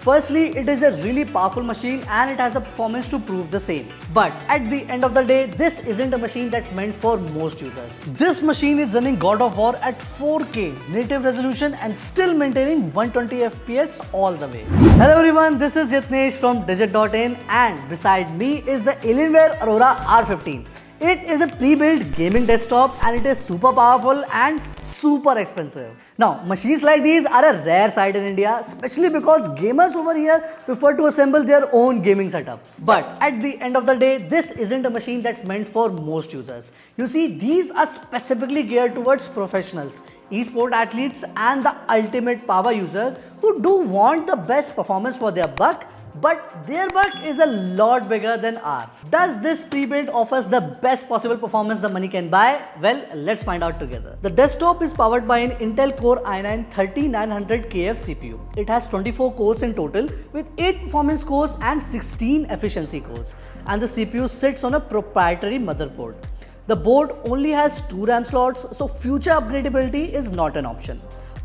Firstly, it is a really powerful machine and it has the performance to prove the same. But at the end of the day, this isn't a machine that's meant for most users. This machine is running God of War at 4K native resolution and still maintaining 120 FPS all the way. Hello everyone, this is Yatnesh from Digit.in and beside me is the Alienware Aurora R15. It is a pre-built gaming desktop and it is super powerful and super expensive. Now, machines like these are a rare sight in India, especially because gamers over here prefer to assemble their own gaming setups. But at the end of the day, this isn't a machine that's meant for most users. You see, these are specifically geared towards professionals, esport athletes and the ultimate power user who do want the best performance for their buck, but their buck is a lot bigger than ours. Does this pre-built offers the best possible performance the money can buy? Well, let's find out together. The desktop is powered by an Intel Core i9-3900KF CPU. It has 24 cores in total with 8 performance cores and 16 efficiency cores. And the CPU sits on a proprietary motherboard. The board only has 2 RAM slots, so future upgradability is not an option.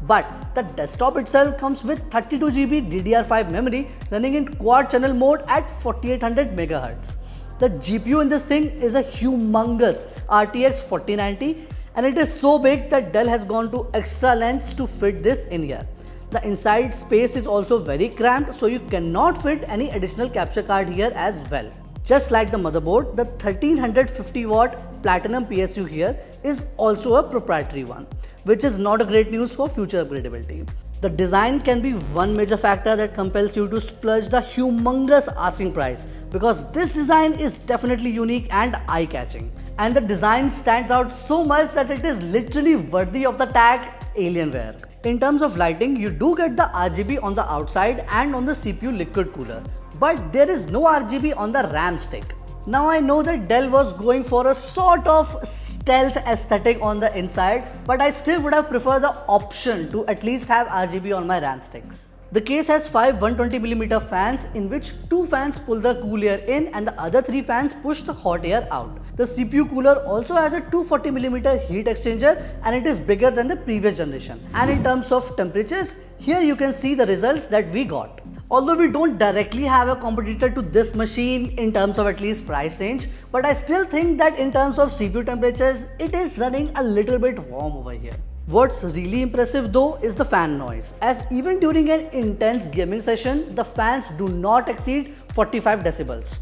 But the desktop itself comes with 32GB DDR5 memory running in quad channel mode at 4800 MHz. The GPU in this thing is a humongous RTX 4090 and it is so big that Dell has gone to extra lengths to fit this in here. The inside space is also very cramped, so you cannot fit any additional capture card here as well. Just like the motherboard, the 1350 watt Platinum PSU here is also a proprietary one, which is not a great news for future upgradability. The design can be one major factor that compels you to splurge the humongous asking price, because this design is definitely unique and eye-catching. And the design stands out so much that it is literally worthy of the tag Alienware. In terms of lighting, you do get the RGB on the outside and on the CPU liquid cooler, but there is no RGB on the RAM stick. Now I know that Dell was going for a sort of stealth aesthetic on the inside, but I still would have preferred the option to at least have RGB on my RAM stick. The case has 5 120mm fans in which 2 fans pull the cool air in and the other 3 fans push the hot air out. The CPU cooler also has a 240mm heat exchanger and it is bigger than the previous generation. And in terms of temperatures, here you can see the results that we got. Although we don't directly have a competitor to this machine in terms of at least price range, but I still think that in terms of CPU temperatures, it is running a little bit warm over here. What's really impressive though is the fan noise, as even during an intense gaming session, the fans do not exceed 45 decibels.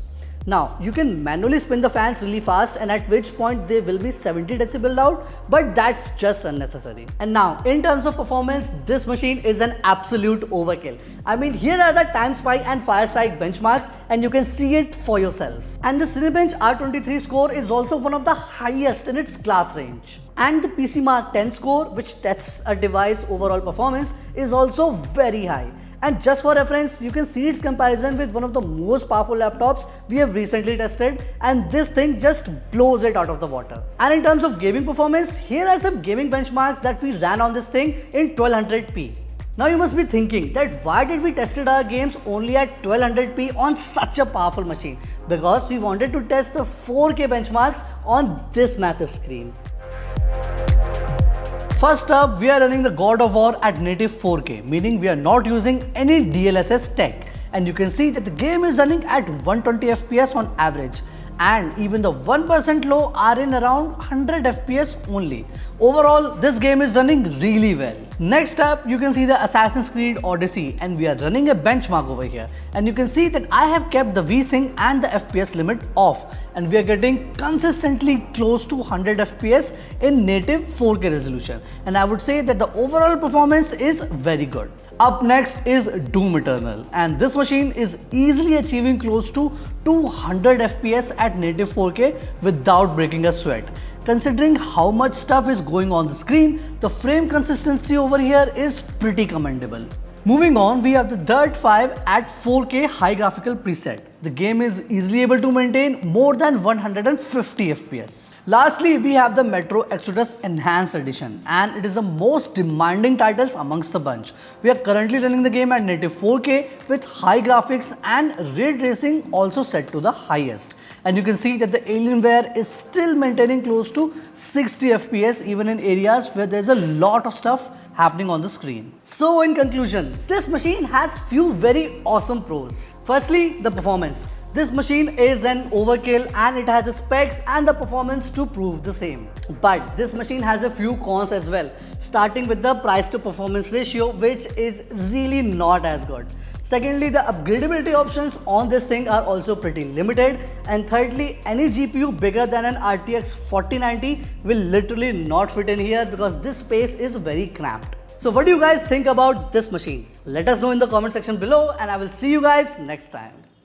Now, you can manually spin the fans really fast and at which point they will be 70 decibel loud, but that's just unnecessary. And now, in terms of performance, this machine is an absolute overkill. I mean, here are the time spike and fire strike benchmarks and you can see it for yourself. And the Cinebench R23 score is also one of the highest in its class range. And the PC Mark 10 score, which tests a device overall performance, is also very high. And just for reference, you can see its comparison with one of the most powerful laptops we have recently tested, and this thing just blows it out of the water. And in terms of gaming performance, here are some gaming benchmarks that we ran on this thing in 1200p. Now you must be thinking that why did we tested our games only at 1200p on such a powerful machine? Because we wanted to test the 4K benchmarks on this massive screen. First up, we are running the God of War at native 4K, meaning we are not using any DLSS tech. And you can see that the game is running at 120 FPS on average. And even the 1% low are in around 100 FPS only. Overall, this game is running really well. Next up, you can see the Assassin's Creed Odyssey and we are running a benchmark over here. And you can see that I have kept the VSync and the FPS limit off. And we are getting consistently close to 100 FPS in native 4K resolution. And I would say that the overall performance is very good. Up next is Doom Eternal, and this machine is easily achieving close to 200 FPS at native 4K without breaking a sweat. Considering how much stuff is going on the screen, the frame consistency over here is pretty commendable. Moving on, we have the Dirt 5 at 4K high graphical preset. The game is easily able to maintain more than 150 FPS. Lastly, we have the Metro Exodus Enhanced Edition, and it is the most demanding titles amongst the bunch. We are currently running the game at native 4K with high graphics and ray tracing also set to the highest. And you can see that the Alienware is still maintaining close to 60 FPS even in areas where there's a lot of stuff happening on the screen. So in conclusion, this machine has few very awesome pros. Firstly, the performance. This machine is an overkill and it has the specs and the performance to prove the same. But this machine has a few cons as well, starting with the price to performance ratio, which is really not as good. Secondly, the upgradability options on this thing are also pretty limited. And thirdly, any GPU bigger than an RTX 4090 will literally not fit in here because this space is very cramped. So what do you guys think about this machine? Let us know in the comment section below and I will see you guys next time.